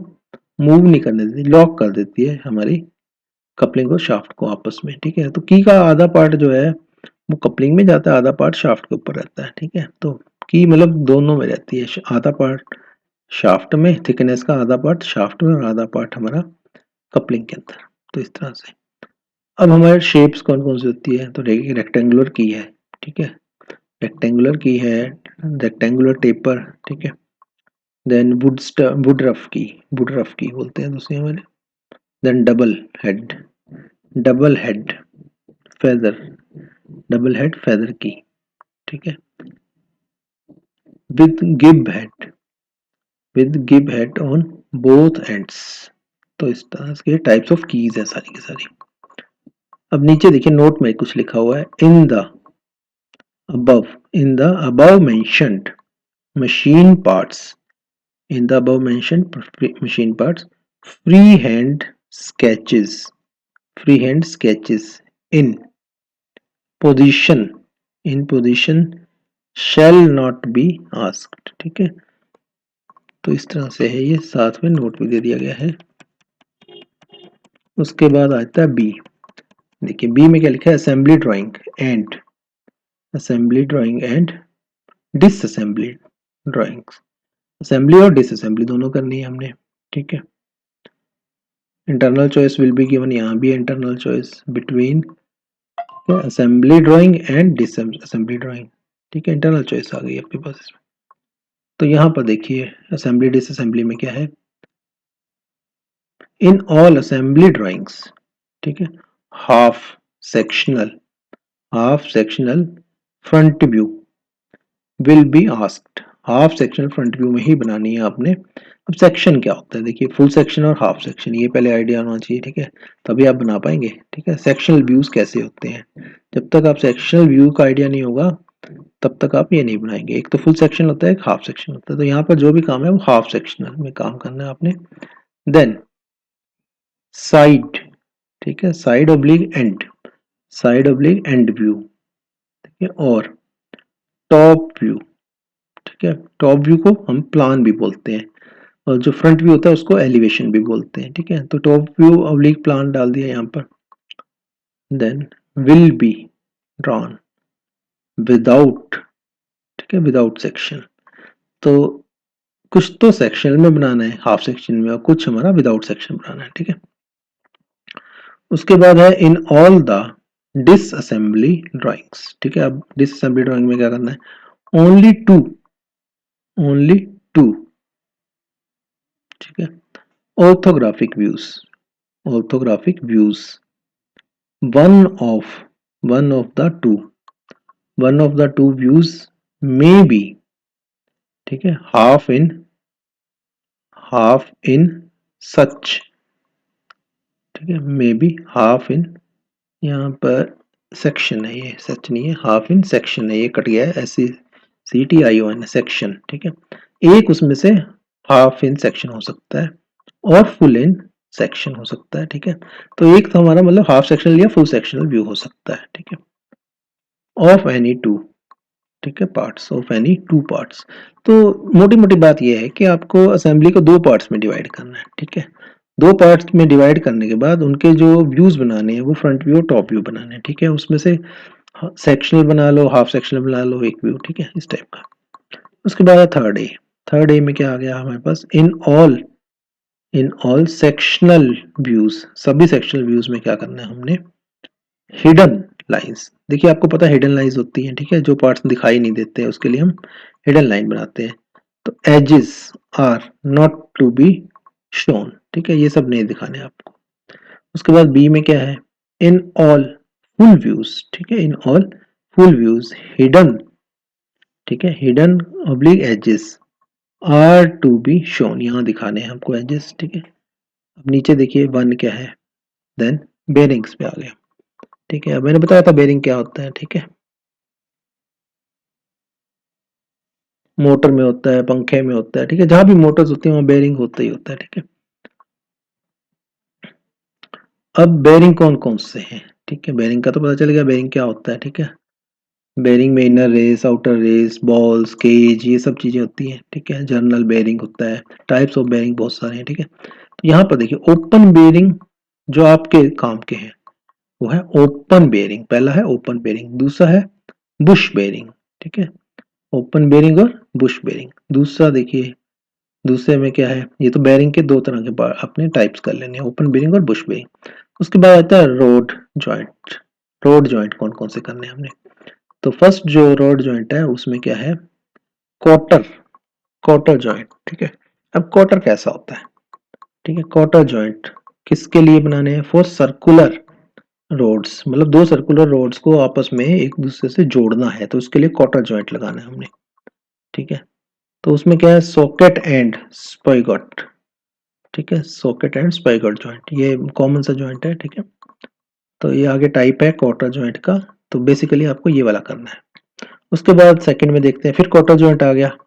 मूव नहीं करने देती, लॉक कर देती है हमारी कपलिंग और शाफ्ट को आपस में, ठीक है तो की का आधा पार्ट जो है वो कपलिंग में जाता है, आधा पार्ट शाफ्ट के ऊपर रहता है, ठीक है तो की मतलब दोनों में रहती है, आधा पार्ट शाफ्ट में, थिकनेस का आधा पार्ट शाफ्ट में और आधा पार्ट हमारा कपलिंग के अंदर। तो इस तरह से अब हमारे शेप्स कौन कौन सी होती है, तो देखिए रेक्टेंगुलर की है, ठीक है रेक्टेंगुलर की है, रेक्टेंगुलर टेपर, ठीक है देन वुड रफ की बोलते हैं दूसरी हमारे। Then double head feather, double head feather key, ठीक है with gib head, with gib head on both ends. तो इस तरह के टाइप्स ऑफ कीज है सारी की सारी। अब नीचे देखिए नोट में कुछ लिखा हुआ है, above in the above mentioned machine parts, in the above mentioned machine parts, freehand sketches, freehand sketches in position, in position shall not be asked, ठीक है तो इस तरह से है, ये साथ में नोट भी दे दिया गया है। उसके बाद आता है बी, देखिए बी में क्या लिखा है, assembly drawing and, assembly drawing and disassembly drawings, assembly और डिसअसेंबली दोनों करनी है हमने, ठीक है। Internal choice will be given, यहाँ भी internal choice between assembly drawing and disassembly drawing, ठीक है इंटरनल चॉइस आ गई आपके पास इसमें। तो यहाँ पर देखिए असेंबली डिसअसेंबली में क्या है, इन ऑल असेंबली ड्राइंग्स, ठीक है half sectional, half sectional front view will be asked, half sectional front view में ही बनानी है आपने। अब सेक्शन क्या होता है, देखिए फुल सेक्शन और हाफ सेक्शन, ये पहले आइडिया होना चाहिए, ठीक है तभी आप बना पाएंगे, ठीक है सेक्शनल व्यूज कैसे होते हैं, जब तक आप सेक्शनल व्यू का आइडिया नहीं होगा तब तक आप ये नहीं बनाएंगे। एक तो फुल सेक्शन होता है, एक हाफ सेक्शन होता है, तो यहाँ पर जो भी काम है वो हाफ सेक्शनल में काम करना है आपने। देन साइड, ठीक है side oblique and, side oblique and view, ठीक है और टॉप व्यू, ठीक है टॉप व्यू को हम प्लान भी बोलते हैं और जो फ्रंट व्यू होता है उसको एलिवेशन भी बोलते हैं, ठीक है तो टॉप व्यू ऑब्लिक प्लान डाल दिया यहाँ पर। Then will be drawn without, ठीक है विदाउट सेक्शन, तो कुछ तो सेक्शन में बनाना है हाफ सेक्शन में और कुछ हमारा विदाउट सेक्शन बनाना है, ठीक है। उसके बाद है in all the disassembly drawings, ठीक है अब डिसअसेंबली ड्राइंग में क्या करना है, ओनली टू, ओनली टू, ठीक है orthographic views, orthographic views one of, one of the two, one of the two views may be, ठीक है, हाफ इन सच, ठीक है, मे बी हाफ इन, यहाँ पर सेक्शन है, ये सच नहीं है, हाफ इन सेक्शन है, ये कट गया है, SECTION सेक्शन, ठीक है, एक उसमें से हाफ इन सेक्शन हो सकता है और फुल इन सेक्शन हो सकता है, ठीक है। तो एक तो हमारा मतलब हाफ सेक्शनल या फुल सेक्शनल व्यू हो सकता है, ठीक है, ऑफ एनी टू, ठीक है, parts of any two parts. तो मोटी मोटी बात यह है कि आपको असेंबली को दो पार्ट्स में डिवाइड करना है, ठीक है। दो पार्ट्स में डिवाइड करने के बाद उनके जो व्यूज बनाने हैं वो फ्रंट व्यू और टॉप व्यू बनाने हैं, ठीक है। उसमें से सेक्शनल बना लो, हाफ सेक्शनल बना लो, एक व्यू, ठीक है, इस टाइप का। उसके बाद थर्ड ए में क्या आ गया हमारे पास, इन ऑल सेक्शनल व्यूज, सभी सेक्शनल व्यूज में क्या करना है हमने, हिडन लाइंस। देखिए आपको पता है हिडन लाइंस होती हैं, ठीक है, जो पार्ट्स दिखाई नहीं देते हैं उसके लिए हम हिडन लाइन बनाते हैं। तो edges are not to be shown, ठीक है, ये सब नहीं दिखाने आपको। उसके बाद बी में क्या है, इन ऑल फुल व्यूज, ठीक है, in all full views hidden, ठीक है, hidden oblique edges are to be shown, यहाँ दिखाने हैं हमको एजेस, ठीक है। अब नीचे देखिए वन क्या है, देन बेरिंग्स पे आ गया, ठीक है। अब मैंने बताया था बेरिंग क्या होता है, ठीक है, मोटर में होता है, पंखे में होता है, ठीक है, जहां भी मोटर्स होती है वहां बेरिंग होता ही होता है, ठीक है। अब बेरिंग कौन कौन से हैं, ठीक है, बेरिंग का तो पता चल गया बेरिंग क्या होता है, ठीक है। बेरिंग में inner race, outer race, balls, cage, ये सब चीजें होती हैं, ठीक है। जर्नल बेरिंग होता है, टाइप्स ऑफ बेरिंग बहुत सारे हैं, ठीक है। तो यहाँ पर देखिए ओपन बेरिंग जो आपके काम के हैं वो है ओपन बेरिंग, पहला है ओपन बेरिंग, दूसरा है बुश बेरिंग, ठीक है, ओपन बेरिंग और बुश बेरिंग। दूसरा देखिए, दूसरे में क्या है, ये तो बेरिंग के दो तरह के अपने टाइप्स कर लेने हैं, ओपन बेरिंग और बुश बेरिंग। उसके बाद आता है रोड जॉइंट। रोड जॉइंट कौन कौन से करने हैं हमने, तो फर्स्ट जो रोड जॉइंट है उसमें क्या है, क्वार्टर क्वार्टर जॉइंट, ठीक है। अब क्वार्टर कैसा होता है, ठीक है, क्वार्टर जॉइंट किसके लिए बनाने हैं, फॉर सर्कुलर रोड्स, मतलब दो सर्कुलर रोड्स को आपस में एक दूसरे से जोड़ना है तो उसके लिए क्वार्टर जॉइंट लगाना है हमने, ठीक है। तो उसमें क्या है, सॉकेट एंड स्पाइगॉट, ठीक है, सॉकेट एंड स्पाइगॉट जॉइंट, ये कॉमन सा जॉइंट है, ठीक है। तो ये आगे टाइप है क्वार्टर जॉइंट का, तो बेसिकली आपको ये वाला करना है। उसके बाद सेकंड में देखते हैं, फिर क्वार्टर जॉइंट आ गया,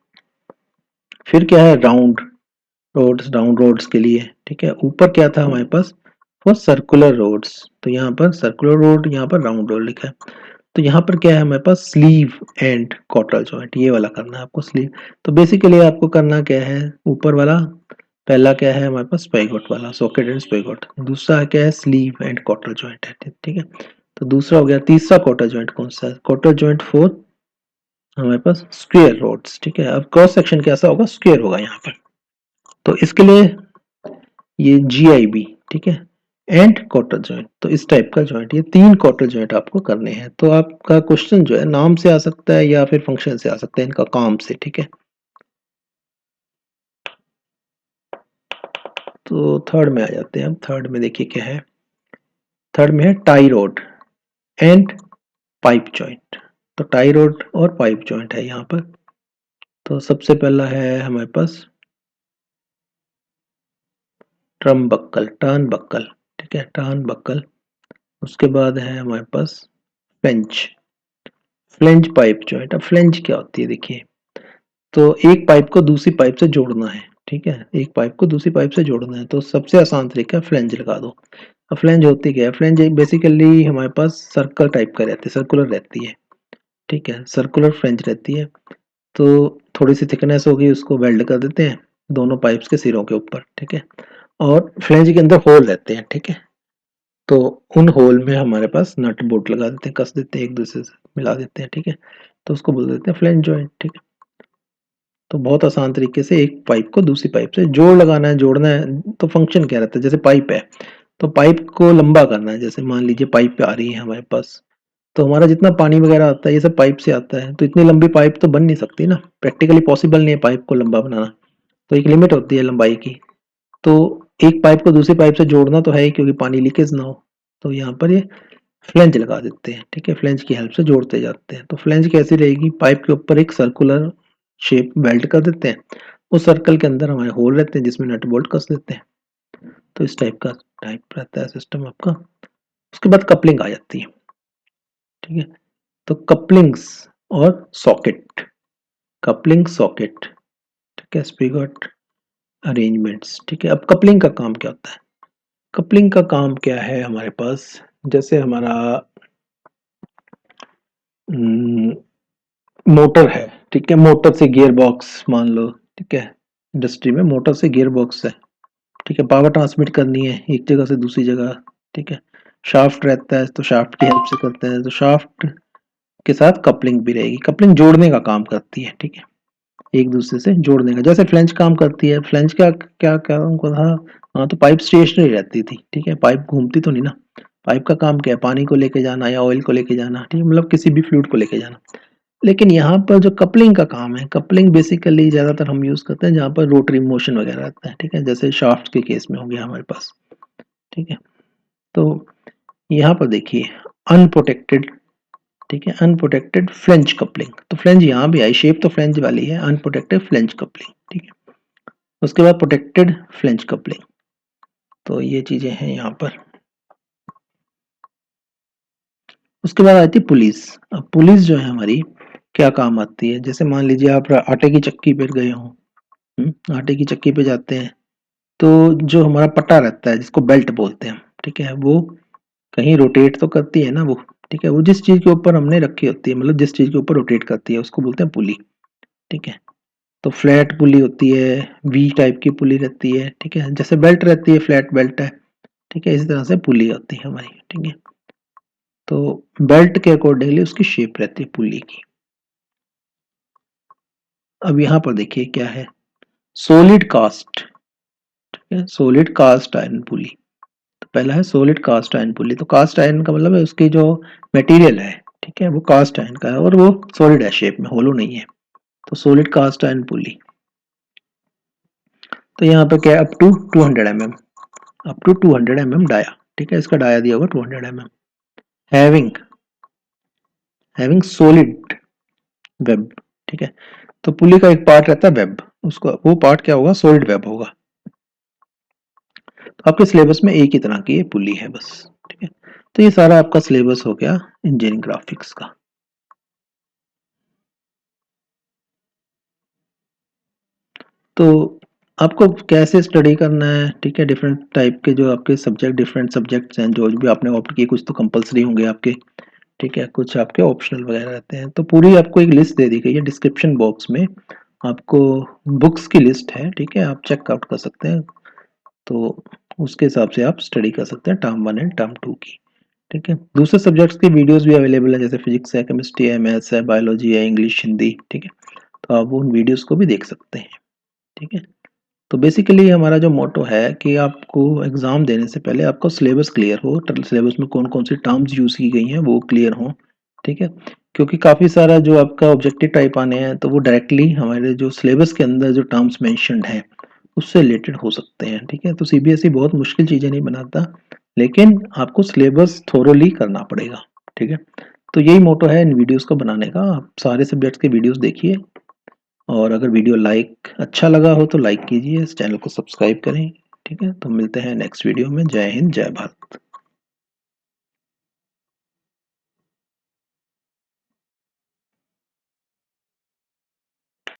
फिर क्या है, राउंड रोड्स के लिए, ठीक है। ऊपर क्या था हमारे पास, फॉर सर्कुलर रोड्स, तो यहाँ पर सर्कुलर रोड, यहाँ पर राउंड रोड लिखा है। तो यहाँ पर क्या है हमारे पास, स्लीव एंड क्वार्टर जॉइंट, ये वाला करना है आपको, स्लीव। तो बेसिकली आपको करना क्या है, ऊपर वाला पहला क्या है हमारे पास, स्पाइगोट वाला, सॉकेट एंड स्पाइगोट। दूसरा क्या है, स्लीव एंड क्वार्टर जॉइंट है, ठीक है। तो दूसरा हो गया। तीसरा क्वार्टर जॉइंट कौन सा है, क्वार्टर जॉइंट फोर हमारे पास स्क्वायर रोड्स, ठीक है। अब क्रॉस सेक्शन कैसा होगा, स्क्वायर होगा यहाँ पर, तो इसके लिए ये GIB, ठीक है, एंड क्वार्टर जॉइंट, तो इस टाइप का जॉइंट, ये तीन क्वार्टर जॉइंट आपको करने हैं। तो आपका क्वेश्चन जो है नाम से आ सकता है या फिर फंक्शन से आ सकता है, इनका काम से, ठीक है। तो थर्ड में आ जाते हैं हम। थर्ड में देखिए क्या है, थर्ड में है tie road and pipe joint. तो टाई रोड और पाइप जॉइंट है यहाँ पर। तो सबसे पहला है हमारे पास टर्न बक्कल, ठीक है, टर्न बक्कल। उसके बाद है हमारे पास फ्लेंज, फ्लेंज पाइप जॉइंट। अब फ्लेंज क्या होती है, देखिए, तो एक पाइप को दूसरी पाइप से जोड़ना है, ठीक है, एक पाइप को दूसरी पाइप से जोड़ना है, तो सबसे आसान तरीका है फ्लेंज लगा दो। अब फ्लेंज होती क्या है, फ्लेंज बेसिकली हमारे पास सर्कल टाइप का रहती है, सर्कुलर रहती है, ठीक है, सर्कुलर फ्लेंज रहती है। तो थोड़ी सी थिकनेस होगी, उसको वेल्ड कर देते हैं दोनों पाइप्स के सिरों के ऊपर, ठीक है, और फ्लेंज के अंदर होल रहते हैं, ठीक है। तो उन होल में हमारे पास नट बोल्ट लगा देते हैं, कस देते हैं, एक दूसरे से मिला देते हैं, ठीक है। तो उसको बोल देते हैं फ्लेंज जॉइंट, ठीक है। तो बहुत आसान तरीके से एक पाइप को दूसरी पाइप से जोड़ लगाना है, जोड़ना है। तो फंक्शन क्या रहता है, जैसे पाइप है तो पाइप को लंबा करना है, जैसे मान लीजिए पाइप आ रही है हमारे पास, तो हमारा जितना पानी वगैरह आता है ये सब पाइप से आता है, तो इतनी लंबी पाइप तो बन नहीं सकती ना, प्रैक्टिकली पॉसिबल नहीं है पाइप को लंबा बनाना, तो एक लिमिट होती है लंबाई की। तो एक पाइप को दूसरी पाइप से जोड़ना तो है ही, क्योंकि पानी लीकेज ना हो। तो यहाँ पर ये फ्लेंज लगा देते हैं, ठीक है, फ्लेंज की हेल्प से जोड़ते जाते हैं। तो फ्लेंज कैसी रहेगी, पाइप के ऊपर एक सर्कुलर शेप वेल्ड कर देते हैं, उस सर्कल के अंदर हमारे होल रहते हैं जिसमें नट बोल्ट कस देते हैं। तो इस टाइप रहता है सिस्टम आपका। उसके बाद कपलिंग आ जाती है, ठीक है। तो कपलिंग्स और सॉकेट, कपलिंग सॉकेट, ठीक है, स्पिगॉट अरेंजमेंट्स, ठीक है। अब कपलिंग का काम क्या होता है, कपलिंग का काम क्या है हमारे पास, जैसे हमारा मोटर है, ठीक है, मोटर से गियर बॉक्स मान लो, ठीक है, इंडस्ट्री में मोटर से गियर बॉक्स है, ठीक है, पावर ट्रांसमिट करनी है एक जगह से दूसरी जगह, ठीक है। शाफ्ट रहता है तो शाफ्ट की हेल्प से करते हैं, तो शाफ्ट के साथ कपलिंग भी रहेगी, कपलिंग जोड़ने का काम करती है, ठीक है, एक दूसरे से जोड़ने का, जैसे फ्लेंज काम करती है। फ्लेंज का क्या काम था, हाँ, तो पाइप स्टेशनरी रहती थी, ठीक है, पाइप घूमती तो नहीं ना। पाइप का काम क्या है, पानी को लेके जाना या ऑयल को लेके जाना, ठीक है, मतलब किसी भी फ्लूइड को लेके जाना। लेकिन यहाँ पर जो कपलिंग का काम है, कपलिंग बेसिकली ज्यादातर हम यूज करते हैं जहाँ पर रोटरी मोशन वगैरह रहता है, ठीक है, जैसे शाफ्ट के केस में हो गया हमारे पास, ठीक है। तो यहाँ पर देखिए अनप्रोटेक्टेड, ठीक है, अनप्रोटेक्टेड फ्लेंज कपलिंग, तो फ्लेंज यहाँ भी आई, शेप तो फ्लेंज वाली है, अनप्रोटेक्टेड फ्लेंज कपलिंग, ठीक है। उसके बाद प्रोटेक्टेड फ्लेंज कपलिंग, तो ये चीजें हैं यहाँ पर। उसके बाद आती है पुलिस। अब पुलिस जो है हमारी क्या काम आती है, जैसे मान लीजिए आप आटे की चक्की पर गए हो, आटे की चक्की पे जाते हैं, तो जो हमारा पट्टा रहता है जिसको बेल्ट बोलते हैं, ठीक है, वो कहीं रोटेट तो करती है ना वो, ठीक है, वो जिस चीज के ऊपर हमने रखी होती है, मतलब जिस चीज के ऊपर रोटेट करती है उसको बोलते हैं पुली, ठीक है। तो फ्लैट पुली होती है, वी टाइप की पुली रहती है, ठीक है, जैसे बेल्ट रहती है फ्लैट बेल्ट है, ठीक है, इसी तरह से पुली होती है हमारी, ठीक है। तो बेल्ट के अकॉर्डिंगली उसकी शेप रहती है पुली की। अब यहाँ पर देखिए क्या है, सोलिड कास्ट, ठीक है, सोलिड कास्ट आयरन पुली। तो पहला है सॉलिड कास्ट आयरन पुली, तो कास्ट आयरन का मतलब है उसकी जो मटेरियल है, ठीक है, वो कास्ट आयरन का है और वो सॉलिड है शेप में, होलो नहीं है, तो सॉलिड कास्ट आयरन पुली। तो यहाँ पे क्या है, up to 200 mm, up to 200 mm dia, ठीक है, इसका डाया दिया होगा 200 mm। Having, having solid web, ठीक है, तो पुली का एक पार्ट रहता है वेब, उसको वो पार्ट क्या होगा, सॉलिड वेब होगा। तो आपके सिलेबस में एक ही तरह की ये पुली है बस, ठीक है। तो ये सारा आपका सिलेबस हो गया इंजीनियरिंग ग्राफिक्स का। तो आपको कैसे स्टडी करना है, ठीक है, डिफरेंट टाइप के जो आपके सब्जेक्ट, डिफरेंट सब्जेक्ट्स हैं जो भी आपने ऑप्ट किए, कुछ तो कंपलसरी होंगे आपके, ठीक है, कुछ आपके ऑप्शनल वगैरह रहते हैं, तो पूरी आपको एक लिस्ट दे दी गई है डिस्क्रिप्शन बॉक्स में, आपको बुक्स की लिस्ट है, ठीक है, आप चेकआउट कर सकते हैं। तो उसके हिसाब से आप स्टडी कर सकते हैं टर्म 1 एंड टर्म 2 की, ठीक है। दूसरे सब्जेक्ट्स की वीडियोस भी अवेलेबल है, जैसे फिजिक्स है, केमिस्ट्री है, मैथ्स है, बायोलॉजी है, इंग्लिश, हिंदी, ठीक है, तो आप उन वीडियोस को भी देख सकते हैं, ठीक है। तो बेसिकली हमारा जो मोटो है कि आपको एग्ज़ाम देने से पहले आपका सिलेबस क्लियर हो, सिलेबस में कौन कौन सी टर्म्स यूज़ की गई हैं वो क्लियर हो, ठीक है, क्योंकि काफ़ी सारा जो आपका ऑब्जेक्टिव टाइप आने हैं तो वो डायरेक्टली हमारे जो सिलेबस के अंदर जो टर्म्स मेंशन्ड हैं उससे रिलेटेड हो सकते हैं, ठीक है। तो सीबीएसई बहुत मुश्किल चीज़ें नहीं बनाता, लेकिन आपको सिलेबस थोरोली करना पड़ेगा, ठीक है। तो यही मोटो है इन वीडियोस को बनाने का, आप सारे सब्जेक्ट्स के वीडियोस देखिए, और अगर वीडियो लाइक अच्छा लगा हो तो लाइक कीजिए, इस चैनल को सब्सक्राइब करें, ठीक है। तो मिलते हैं नेक्स्ट वीडियो में। जय हिंद, जय भारत।